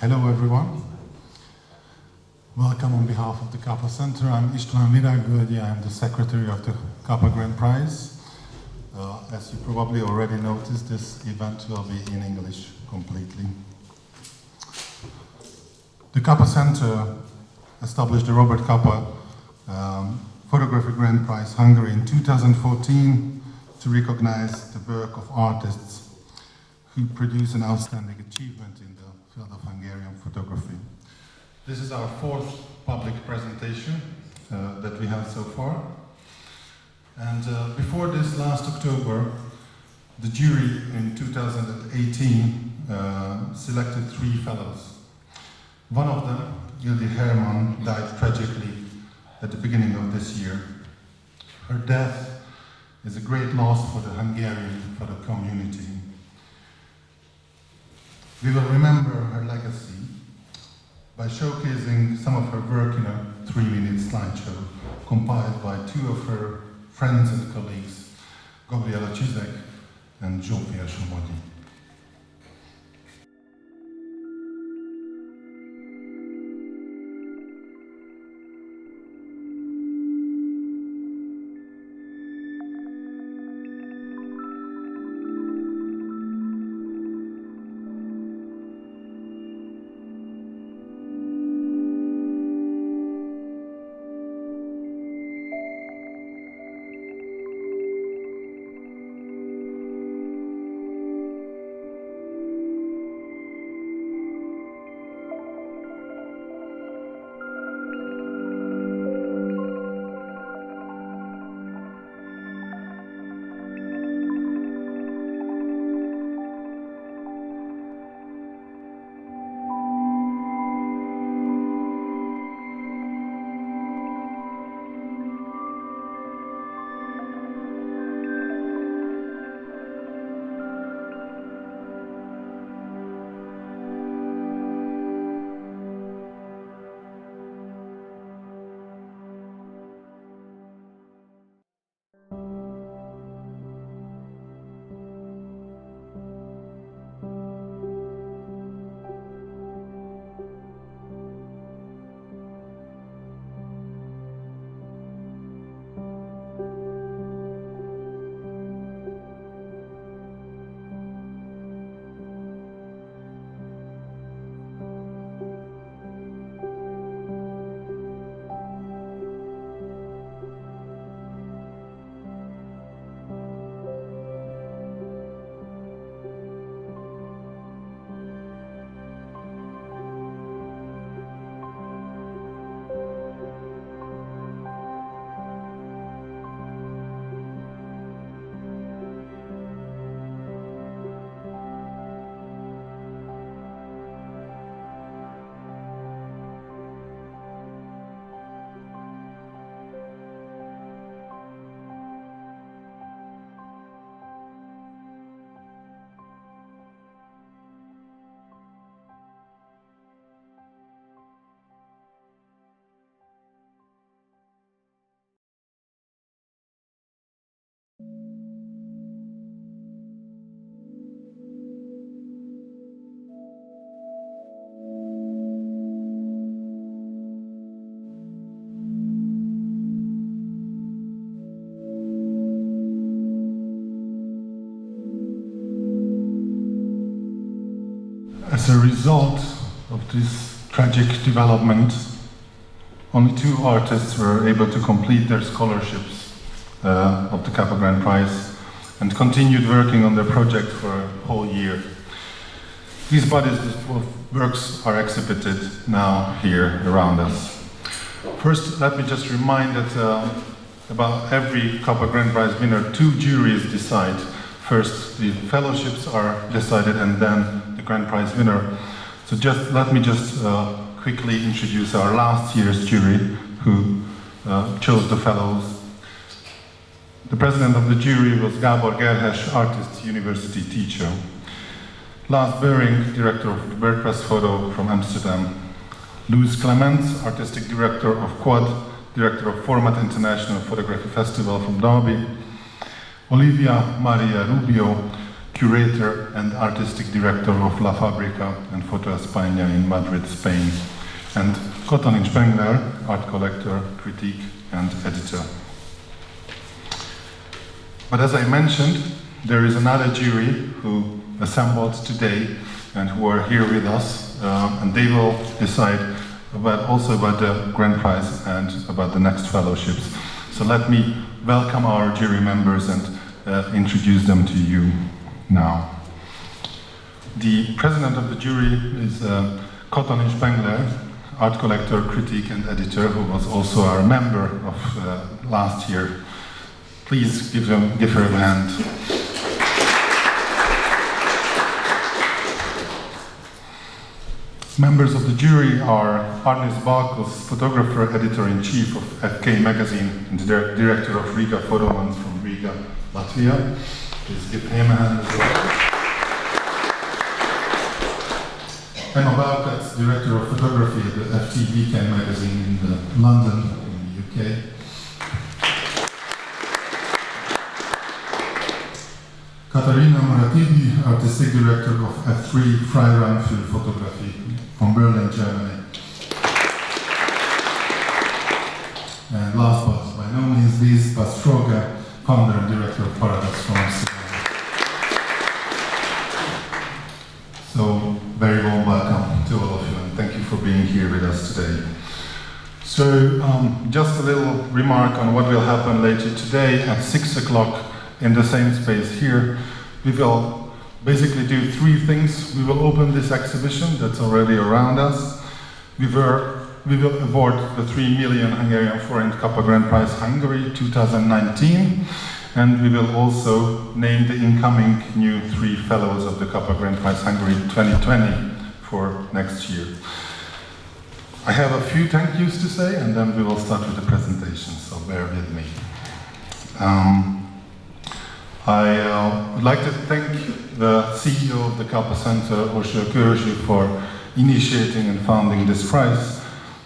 Hello everyone. Welcome on behalf of the Capa Center. I'm István Virágvölgyi. I'm the secretary of the Capa Grand Prize. As you probably already noticed, this event will be in English completely. The Capa Center established the Robert Capa Photography Grand Prize Hungary in 2014 to recognize the work of artists who produce an outstanding achievement in the field of Hungarian photography. This is our fourth public presentation that we have so far. And before this last October, the jury in 2018 selected 3 fellows. One of them, Ildi Hermann, died tragically at the beginning of this year. Her death is a great loss for the Hungarian photo community. We will remember her legacy by showcasing some of her work in a 3-minute slideshow compiled by 2 of her friends and colleagues, Gabriela Csizek and Zsófi Somogyi. As a result of this tragic development, only 2 artists were able to complete their scholarships of the Capa Grand Prize and continued working on their project for a whole year. These bodies of works are exhibited now here around us. First, let me just remind that about every Capa Grand Prize winner, 2 juries decide. First, the fellowships are decided and then the Grand Prize winner. So let me quickly introduce our last year's jury who chose the fellows. The president of the jury was Gábor Gerhes, artist, university teacher. Lars Böring, director of WordPress Photo from Amsterdam. Luis Clements, artistic director of Quad, director of Format International Photography Festival from Derby. Olivia Maria Rubio, curator and artistic director of La Fábrica and Foto España in Madrid, Spain, and Katalin Spengler, art collector, critique, and editor. But as I mentioned, there is another jury who assembled today and who are here with us, and they will decide also about the Grand Prize and about the next fellowships. So let me welcome our jury members and introduce them to you now. The president of the jury is Katalin Spengler, art collector, critique, and editor, who was also our member of last year. Please give her a hand. Members of the jury are Arnis Balkos, photographer, editor-in-chief of FK magazine, and the director of Riga Photomans from Riga, Latvia. Please give him a hand as well. Emma Balkats, director of photography at the FT Weekend magazine in London, in the UK. Katarina Muratidi, artistic director of F3 Freiraumfilm Photography from Berlin, Germany. And last but by no means least, Bastroga, founder and director of Paradox from Amsterdam. So, very warm welcome to all of you, and thank you for being here with us today. So, just a little remark on what will happen later today at 6 o'clock in the same space here. We will basically do three things. We will open this exhibition that's already around us. We will award the 3 million Hungarian forint Capa Grand Prize Hungary 2019, and we will also name the incoming new 3 fellows of the Capa Grand Prize Hungary 2020 for next year. I have a few thank yous to say, and then we will start with the presentation, so bear with me. I would like to thank the CEO of the Capa Center, Orsa Körözsi, for initiating and founding this prize.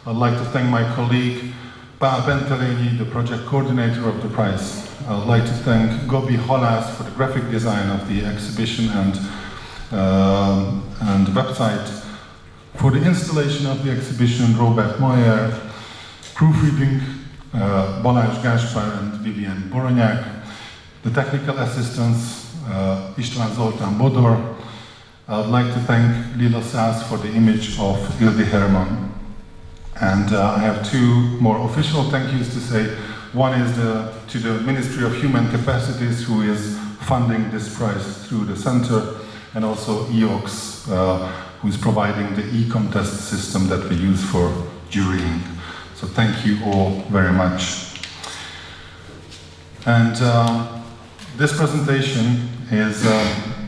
I'd like to thank my colleague, Pál Bentelényi, the project coordinator of the prize. I'd like to thank Gobi Halász for the graphic design of the exhibition and website. For the installation of the exhibition, Robert Mayer, proofreading, Balázs Gáspár and Vivian Boronyák. The technical assistants, István Zoltán Bodor. I'd like to thank Lila Szász for the image of Ildi Hermann. And I have 2 more official thank yous to say. One is to the Ministry of Human Capacities, who is funding this prize through the center, and also EOX, who is providing the e-contest system that we use for jurying. So thank you all very much. And this presentation is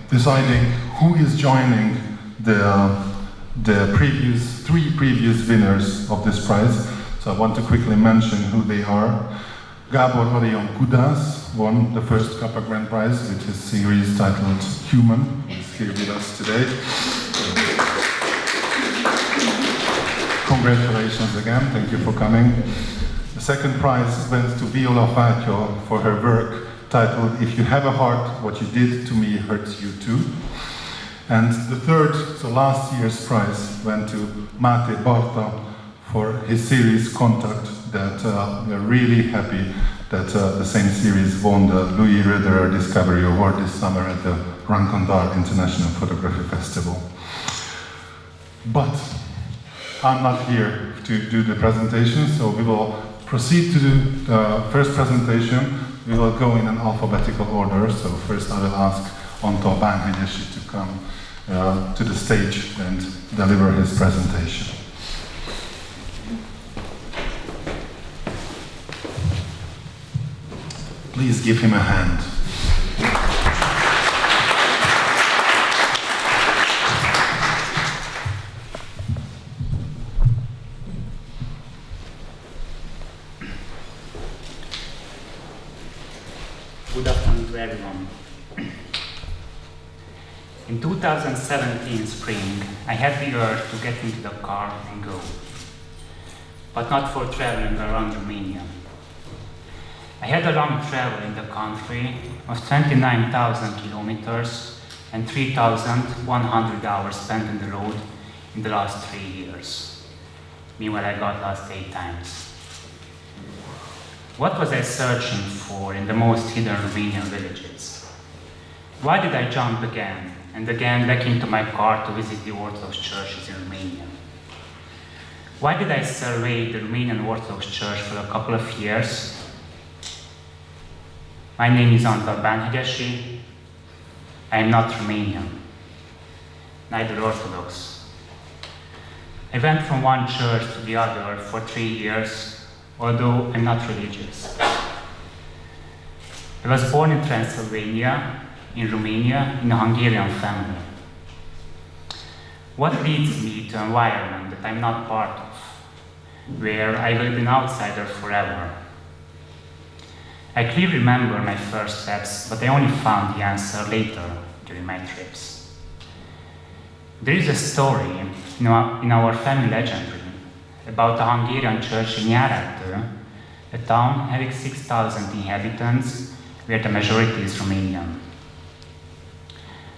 deciding who is joining the 3 previous winners of this prize. So I want to quickly mention who they are. Gábor Orion Kudász won the first Capa Grand Prize with his series titled Human. He's here with us today. Congratulations again, thank you for coming. The second prize went to Viola Fátyol for her work titled If You Have a Heart, What You Did to Me Hurts You Too. And the third, so last year's prize, went to Máté Barta for his series Contact, that we're really happy that the same series won the Louis Roederer Discovery Award this summer at the Rankondar International Photography Festival. But I'm not here to do the presentation, so we will proceed to the first presentation. We will go in an alphabetical order, so first I will ask Antal Bánhegyesy to come to the stage and deliver his presentation. Please give him a hand. Good afternoon to everyone. In 2017 spring, I had the urge to get into the car and go, but not for traveling around Romania. I had a long travel in the country of 29,000 kilometers and 3,100 hours spent on the road in the last 3 years. Meanwhile, I got lost 8 times. What was I searching for in the most hidden Romanian villages? Why did I jump again and again back into my car to visit the Orthodox churches in Romania? Why did I survey the Romanian Orthodox Church for a couple of years? My name is Antal Bánhegyesy. I am not Romanian, neither Orthodox. I went from one church to the other for 3 years, although I'm not religious. I was born in Transylvania, in Romania, in a Hungarian family. What leads me to an environment that I'm not part of, where I will be an outsider forever? I clearly remember my first steps, but I only found the answer later during my trips. There is a story in our family legendary about a Hungarian church in Élete, a town having 6,000 inhabitants, where the majority is Romanian.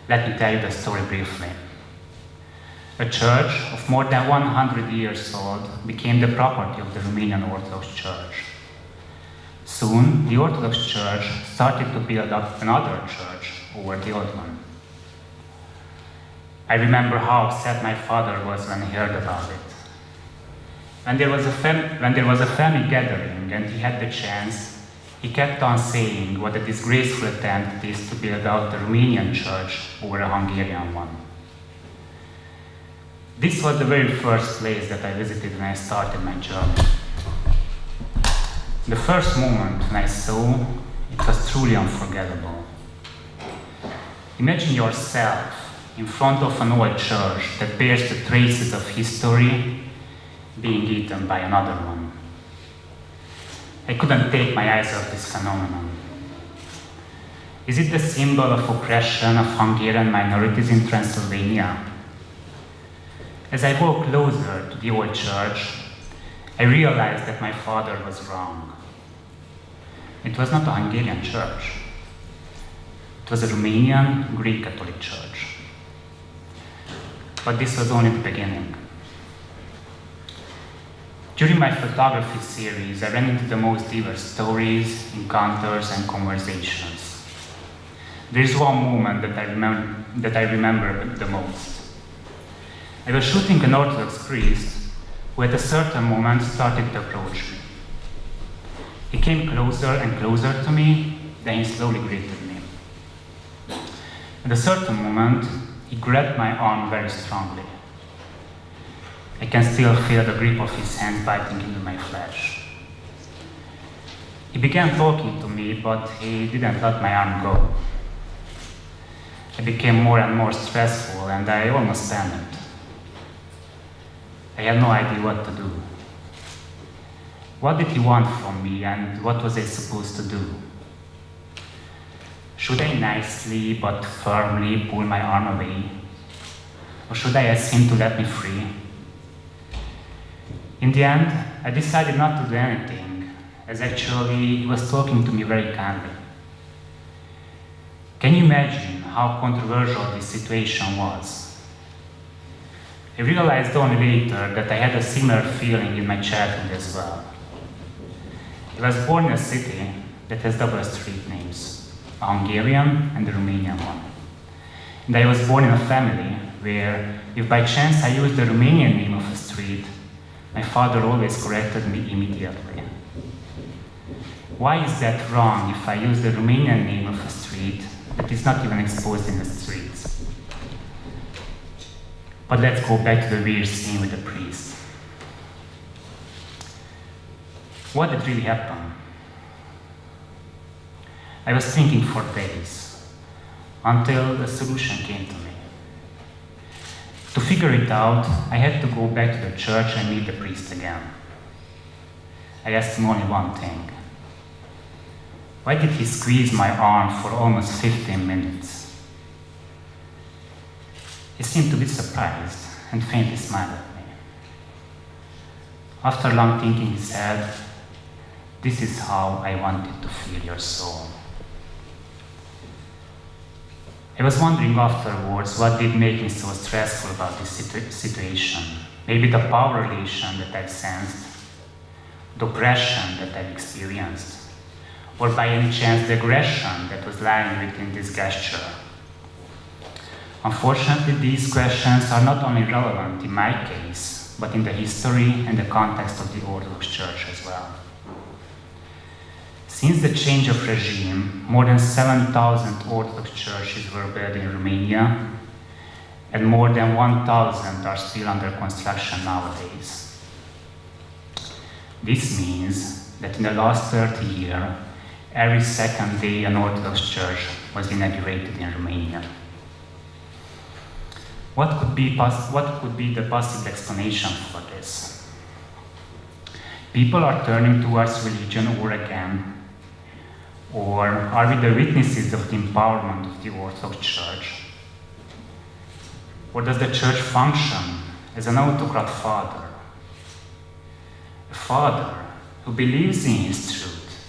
Let me tell you the story briefly. A church of more than 100 years old became the property of the Romanian Orthodox Church. Soon, the Orthodox Church started to build up another church over the old one. I remember how upset my father was when he heard about it. When there was a family gathering and he had the chance, he kept on saying what a disgraceful attempt it is to build out the Romanian church over a Hungarian one. This was the very first place that I visited when I started my journey. The first moment when I saw it was truly unforgettable. Imagine yourself in front of an old church that bears the traces of history being eaten by another one. I couldn't take my eyes off this phenomenon. Is it the symbol of oppression of Hungarian minorities in Transylvania? As I walked closer to the old church, I realized that my father was wrong. It was not a Hungarian church. It was a Romanian Greek Catholic church. But this was only the beginning. During my photography series, I ran into the most diverse stories, encounters, and conversations. There is one moment that I remember the most. I was shooting an Orthodox priest who at a certain moment started to approach me. He came closer and closer to me, then he slowly greeted me. At a certain moment, he grabbed my arm very strongly. I can still feel the grip of his hand biting into my flesh. He began talking to me, but he didn't let my arm go. I became more and more stressful, and I almost panicked. I had no idea what to do. What did he want from me, and what was I supposed to do? Should I nicely but firmly pull my arm away? Or should I ask him to let me free? In the end, I decided not to do anything, as actually he was talking to me very kindly. Can you imagine how controversial this situation was? I realized only later that I had a similar feeling in my childhood as well. I was born in a city that has double street names, a Hungarian and a Romanian one. And I was born in a family where, if by chance I used the Romanian name of a street, my father always corrected me immediately. Why is that wrong if I use the Romanian name of a street that is not even exposed in the streets? But let's go back to the weird scene with the priest. What did really happen? I was thinking for days, until the solution came to me. To figure it out, I had to go back to the church and meet the priest again. I asked him only one thing. Why did he squeeze my arm for almost 15 minutes? He seemed to be surprised and faintly smiled at me. After long thinking, he said, "This is how I wanted to feel your soul." I was wondering afterwards what did make me so stressful about this situation. Maybe the power relation that I sensed, the oppression that I experienced, or by any chance the aggression that was lying within this gesture. Unfortunately, these questions are not only relevant in my case, but in the history and the context of the Orthodox Church as well. Since the change of regime, more than 7,000 Orthodox churches were built in Romania, and more than 1,000 are still under construction nowadays. This means that in the last 30 years, every second day an Orthodox church was inaugurated in Romania. What could be the possible explanation for this? People are turning towards religion all again, or are we the witnesses of the empowerment of the Orthodox Church? Or does the Church function as an autocrat father? A father who believes in his truth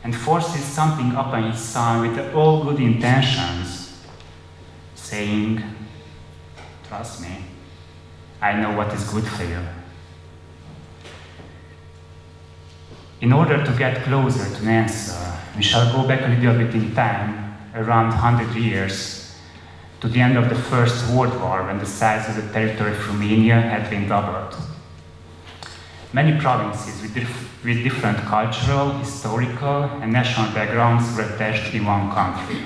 and forces something upon his son with all good intentions, saying, "Trust me, I know what is good for you." In order to get closer to an answer, we shall go back a little bit in time, around 100 years, to the end of the First World War, when the size of the territory of Romania had been doubled. Many provinces with different cultural, historical, and national backgrounds were attached in one country.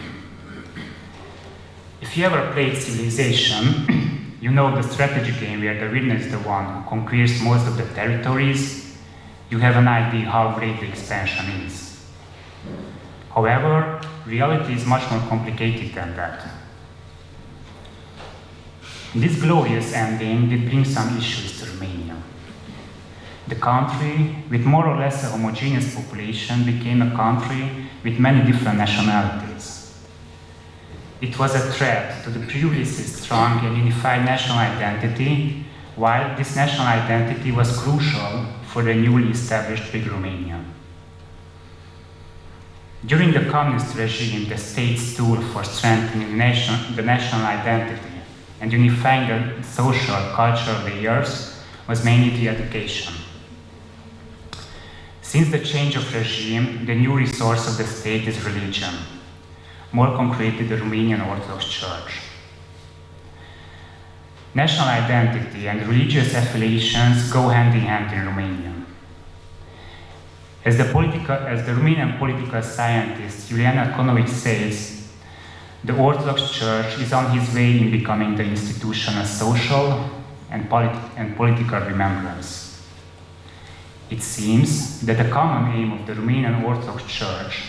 If you ever played Civilization, you know the strategy game where the winner is the one who conquers most of the territories. You have an idea how great the expansion is. However, reality is much more complicated than that. This glorious ending did bring some issues to Romania. The country, with more or less a homogeneous population, became a country with many different nationalities. It was a threat to the previously strong and unified national identity, while this national identity was crucial for the newly established Big Romania. During the communist regime, the state's tool for strengthening the national identity and unifying the social, cultural layers was mainly the education. Since the change of regime, the new resource of the state is religion, more concretely the Romanian Orthodox Church. National identity and religious affiliations go hand in hand in Romania. As the Romanian political scientist Julian Konovic says, the Orthodox Church is on his way in becoming the institution of social and political remembrance. It seems that the common aim of the Romanian Orthodox Church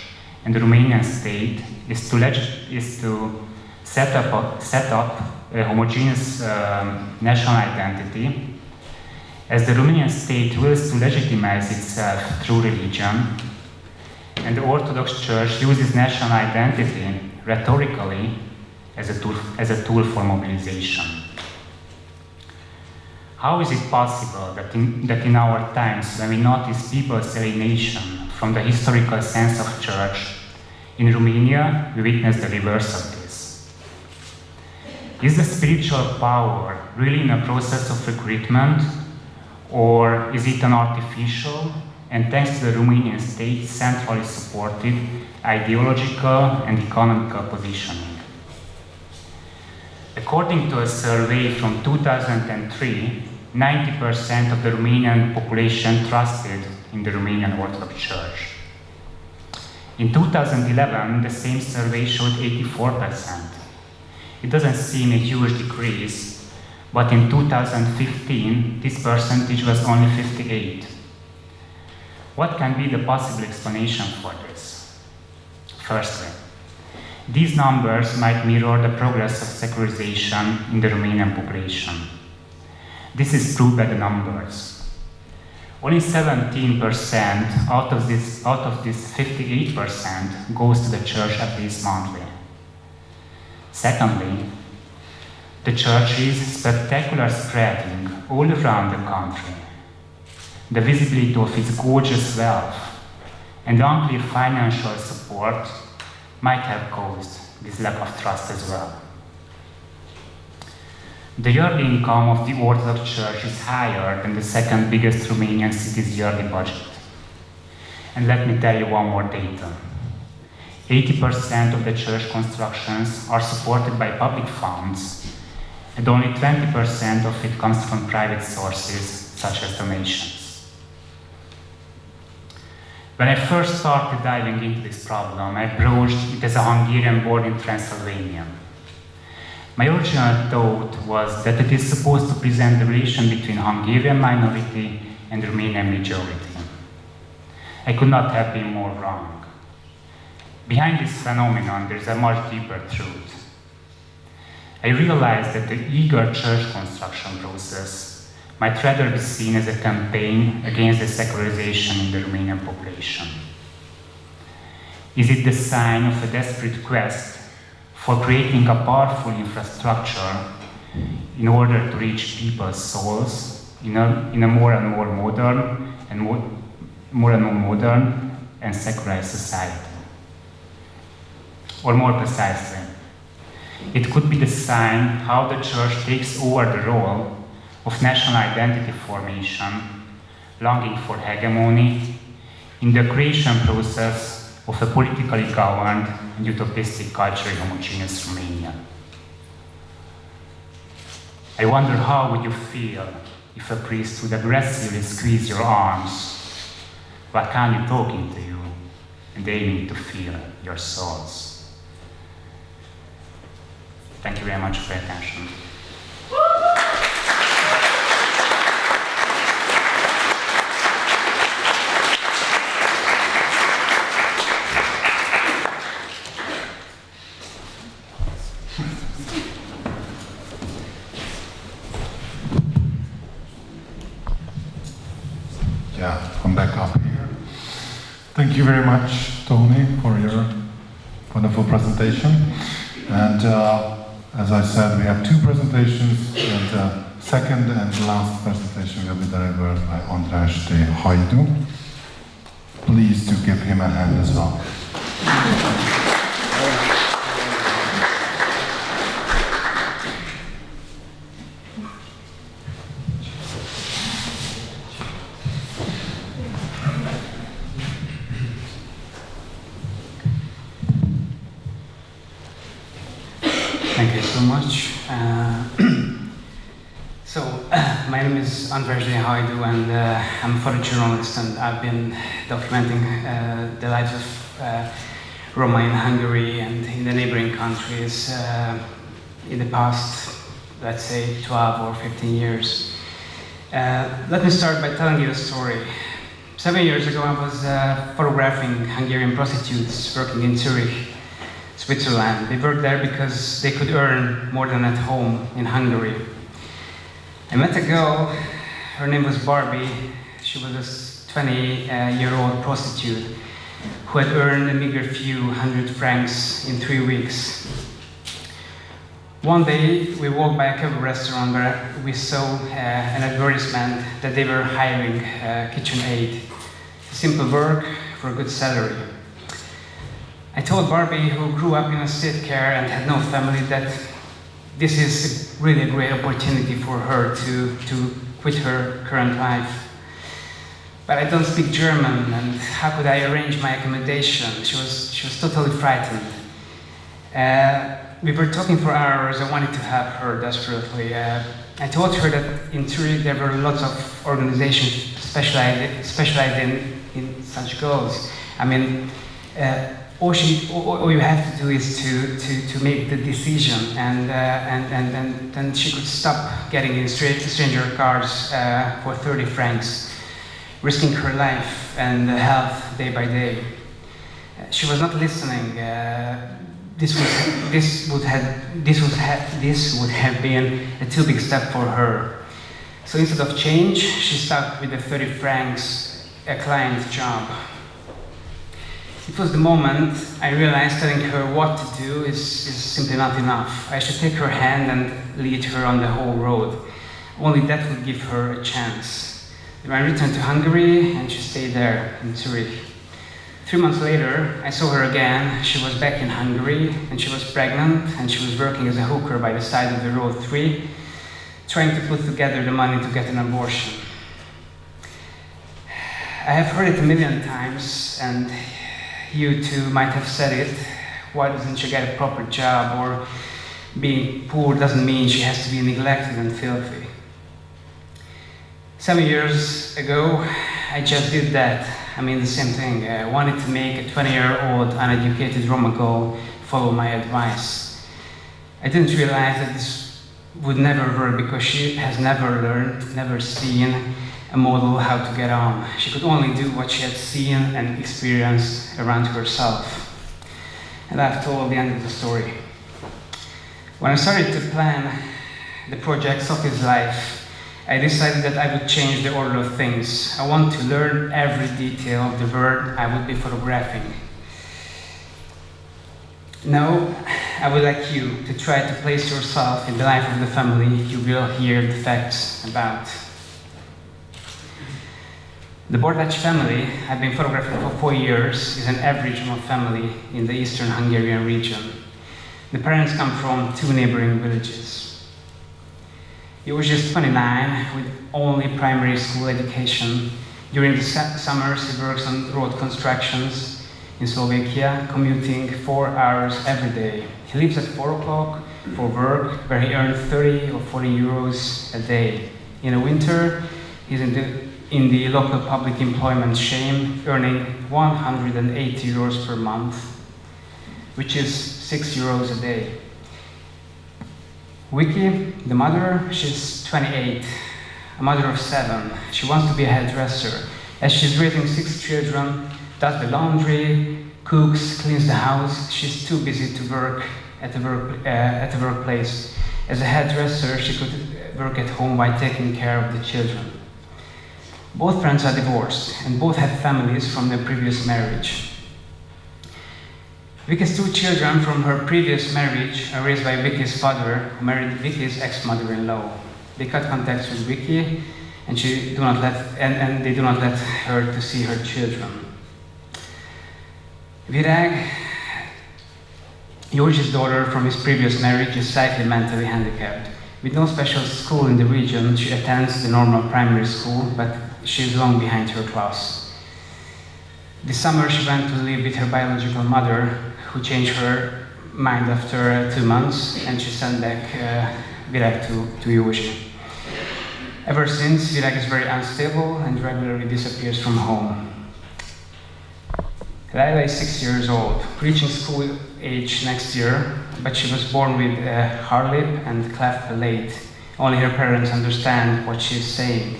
and the Romanian state is to set up a homogeneous national identity, as the Romanian state wills to legitimize itself through religion, and the Orthodox Church uses national identity rhetorically as a tool for mobilization. How is it possible that in our times, when we notice people's alienation from the historical sense of church, in Romania we witness the reverse of this? Is the spiritual power really in a process of recruitment, or is it an artificial and, thanks to the Romanian state, centrally supported ideological and economical positioning? According to a survey from 2003, 90% of the Romanian population trusted in the Romanian Orthodox Church. In 2011, the same survey showed 84%. It doesn't seem a huge decrease, but in 2015, this percentage was only 58%. What can be the possible explanation for this? Firstly, these numbers might mirror the progress of secularization in the Romanian population. This is proved by the numbers. Only 17% out of this 58% goes to the church at least monthly. Secondly, the church is spectacular spreading all around the country. The visibility of its gorgeous wealth and unclear financial support might have caused this lack of trust as well. The yearly income of the Orthodox Church is higher than the second biggest Romanian city's yearly budget. And let me tell you one more data. 80% of the church constructions are supported by public funds, and only 20% of it comes from private sources, such as donations. When I first started diving into this problem, I broached it as a Hungarian born in Transylvania. My original thought was that it is supposed to present the relation between Hungarian minority and Romanian majority. I could not have been more wrong. Behind this phenomenon, there is a much deeper truth. I realized that the eager church construction process might rather be seen as a campaign against the secularization in the Romanian population. Is it the sign of a desperate quest for creating a powerful infrastructure in order to reach people's souls in a more and more modern and secularized society? Or more precisely, it could be the sign how the church takes over the role of national identity formation, longing for hegemony, in the creation process of a politically governed and utopistic culturally homogeneous Romania. I wonder how would you feel if a priest would aggressively squeeze your arms while kindly talking to you and aiming to feel your souls. Thank you very much for your attention. Yeah, come back up here. Thank you very much, Tony, for your wonderful presentation. And as I said, we have two presentations, and second and last presentation will be delivered by András D. Hajdú. Please do give him a hand as well. Thank you so much. My name is András D. Hajdú, and I'm a photojournalist, and I've been documenting the lives of Roma in Hungary and in the neighboring countries in the past, let's say, 12 or 15 years. Let me start by telling you a story. 7 years ago, I was photographing Hungarian prostitutes working in Zurich, Switzerland. They worked there because they could earn more than at home in Hungary. I met a girl, her name was Barbie. She was a 20-year-old prostitute who had earned a meager few hundred francs in 3 weeks. One day, we walked by a kebab restaurant where we saw an advertisement that they were hiring kitchen aid. Simple work for a good salary. I told Barbie, who grew up in a state care and had no family, that this is really a great opportunity for her to quit her current life. But I don't speak German, and how could I arrange my accommodation? She was totally frightened. We were talking for hours. I wanted to help her desperately. I told her that in Zurich there were lots of organizations specialized in such goals. I mean, all you have to do is to make the decision, and then she could stop getting in stranger cars for 30 francs, risking her life and health day by day. She was not listening. This would have been a too big step for her. So instead of change, she stuck with the 30 francs, a client job. It was the moment I realized telling her what to do is simply not enough. I should take her hand and lead her on the whole road. Only that would give her a chance. Then I returned to Hungary, and she stayed there in Zurich. 3 months later, I saw her again. She was back in Hungary, and she was pregnant, and she was working as a hooker by the side of the road 3, trying to put together the money to get an abortion. I have heard it a million times, and you too might have said it. Why doesn't she get a proper job? Or being poor doesn't mean she has to be neglected and filthy. 7 years ago, I just did that. I mean, the same thing. I wanted to make a 20-year-old uneducated Roma girl follow my advice. I didn't realize that this would never work because she has never learned, never seen a model how to get on. She could only do what she had seen and experienced around herself. And I've told the end of the story. When I started to plan the project Sofi's life, I decided that I would change the order of things. I want to learn every detail of the world I would be photographing. Now, I would like you to try to place yourself in the life of the family you will hear the facts about. The Bánhegyesy family I've been photographing for 4 years is an average Roma family in the eastern Hungarian region. The parents come from 2 neighboring villages. He was just 29 with only primary school education. During the summers, he works on road constructions in Slovakia, commuting 4 hours every day. He leaves at 4 o'clock for work, where he earns 30 or 40 euros a day. In the winter, he's in the local public employment chain, earning 180 euros per month, which is 6 euros a day. Vicky, the mother, she's 28, a mother of 7. She wants to be a hairdresser. As she's raising 6 children, does the laundry, cooks, cleans the house. She's too busy to work at the workplace. As a hairdresser, she could work at home while taking care of the children. Both parents are divorced, and both have families from their previous marriage. Vicky's 2 children from her previous marriage are raised by Vicky's father, who married Vicky's ex-mother-in-law. They cut contacts with Vicky, and they do not let her to see her children. Virag, Józsi's daughter from his previous marriage, is slightly mentally handicapped. With no special school in the region, she attends the normal primary school, but she is long behind her class. This summer, she went to live with her biological mother, who changed her mind after 2 months, and she sent back Virag to Józsi. Ever since, Virag is very unstable and regularly disappears from home. Laila is 6 years old, reaching school age next year, but she was born with a hard lip and cleft palate. Only her parents understand what she is saying.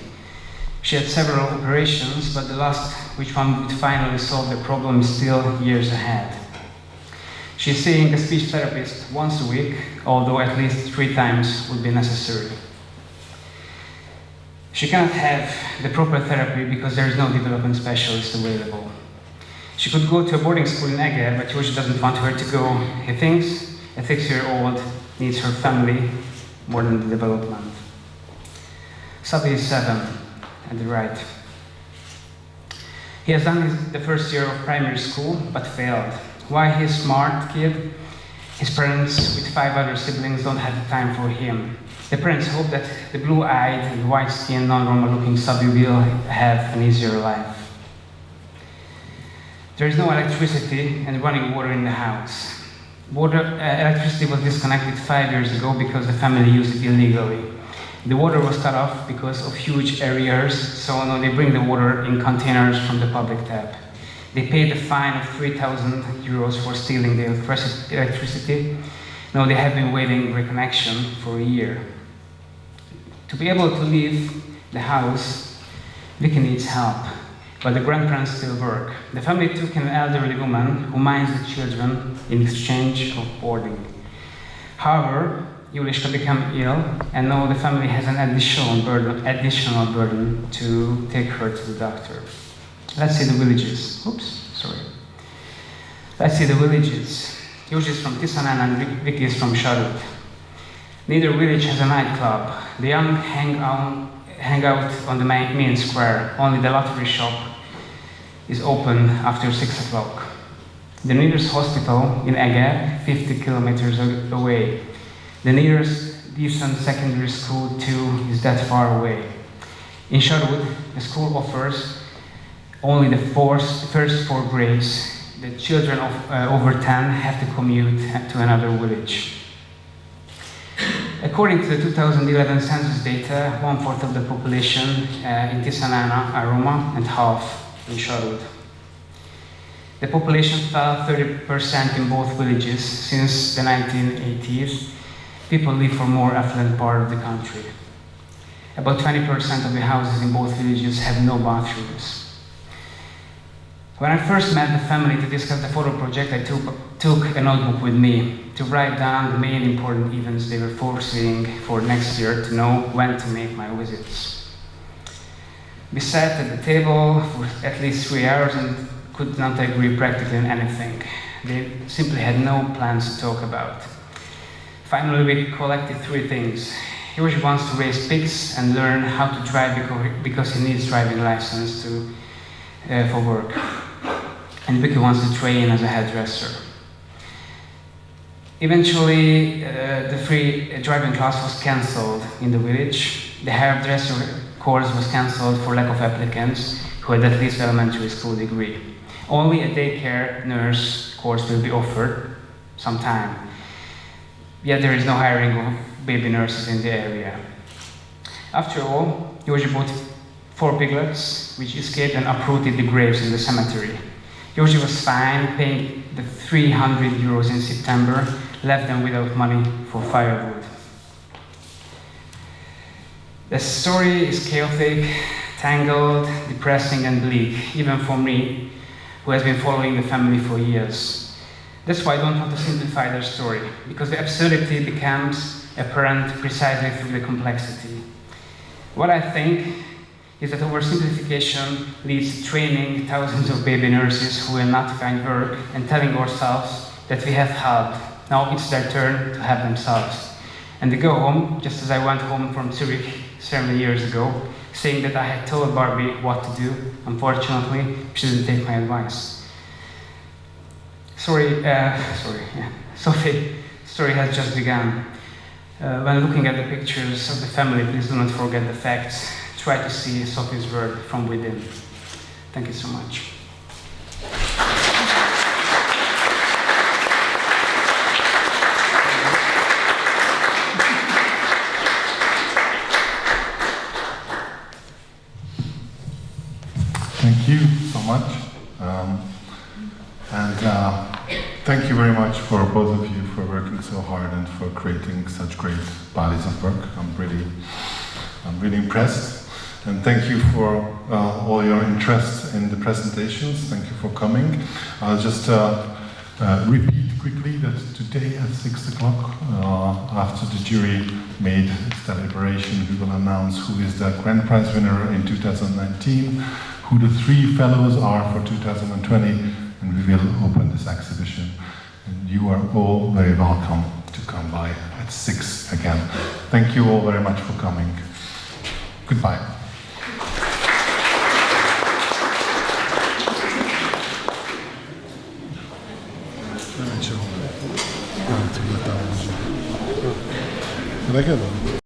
She had several operations, but the last, which one would finally solve the problem, is still years ahead. She's seeing a speech therapist once a week, although at least 3 times would be necessary. She cannot have the proper therapy because there is no development specialist available. She could go to a boarding school in Eger, but Józsi doesn't want her to go. He thinks a 6-year-old needs her family more than the development. Szofi is 7, at the right. He has done the first year of primary school, but failed. Why he's a smart kid, his parents with 5 other siblings don't have the time for him. The parents hope that the blue-eyed and white-skinned, non-Roma looking Szofi will have an easier life. There is no electricity and running water in the house. Electricity was disconnected 5 years ago because the family used it illegally. The water was cut off because of huge arrears, so now they bring the water in containers from the public tap. They paid a fine of 3,000 euros for stealing the electricity. Now they have been waiting reconnection for a year. To be able to leave the house, Vicky needs help, but the grandparents still work. The family took an elderly woman who minds the children in exchange of boarding. However, Juliska became ill, and now the family has an additional burden to take her to the doctor. Let's see the villages. Let's see the villages. Józsi is from Tiszanen and Vicky is from Sarut. Neither village has a nightclub. The young hang out on the main square. Only the lottery shop is open after 6 o'clock. The nearest hospital in Eger, 50 kilometers away. The nearest decent secondary school too is that far away. In Sarud, the school offers only the first 4 grades. The children of over 10 have to commute to another village. According to the 2011 census data, 1/4 of the population in Tiszanana are Roma and half in Sarud. The population fell 30% in both villages since the 1980s. People live for more affluent part of the country. About 20% of the houses in both villages have no bathrooms. When I first met the family to discuss the photo project, I took a notebook with me to write down the main important events they were foreseeing for next year to know when to make my visits. We sat at the table for at least 3 hours and could not agree practically on anything. They simply had no plans to talk about. Finally, we collected 3 things. Yoshi wants to raise pigs and learn how to drive because he needs driving license for work. And Vicky wants to train as a hairdresser. Eventually, the free driving class was cancelled in the village. The hairdresser course was cancelled for lack of applicants who had at least elementary school degree. Only a daycare nurse course will be offered sometime. Yet there is no hiring of baby nurses in the area. After all, Yoshi bought 4 piglets, which escaped and uprooted the graves in the cemetery. Yoshi was fine, paying the 300 euros in September, left them without money for firewood. The story is chaotic, tangled, depressing and bleak, even for me, who has been following the family for years. That's why I don't want to simplify their story, because the absurdity becomes apparent precisely through the complexity. What I think is that oversimplification leads to training thousands of baby nurses who will not find work and telling ourselves that we have helped. Now it's their turn to help themselves. And they go home, just as I went home from Zurich 7 years ago, saying that I had told Barbie what to do. Unfortunately, she didn't take my advice. Sophie's story has just begun. When looking at the pictures of the family, please do not forget the facts. Try to see Sophie's world from within. Thank you so much. Thank you so much. Thank you very much for both of you for working so hard and for creating such great bodies of work. I'm really impressed. And thank you for all your interest in the presentations. Thank you for coming. I'll just repeat quickly that today at 6 o'clock, after the jury made its deliberation, we will announce who is the Grand Prize winner in 2019, who the 3 fellows are for 2020, and we will open this exhibition. And you are all very welcome to come by at 6 again. Thank you all very much for coming. Goodbye. Neked van?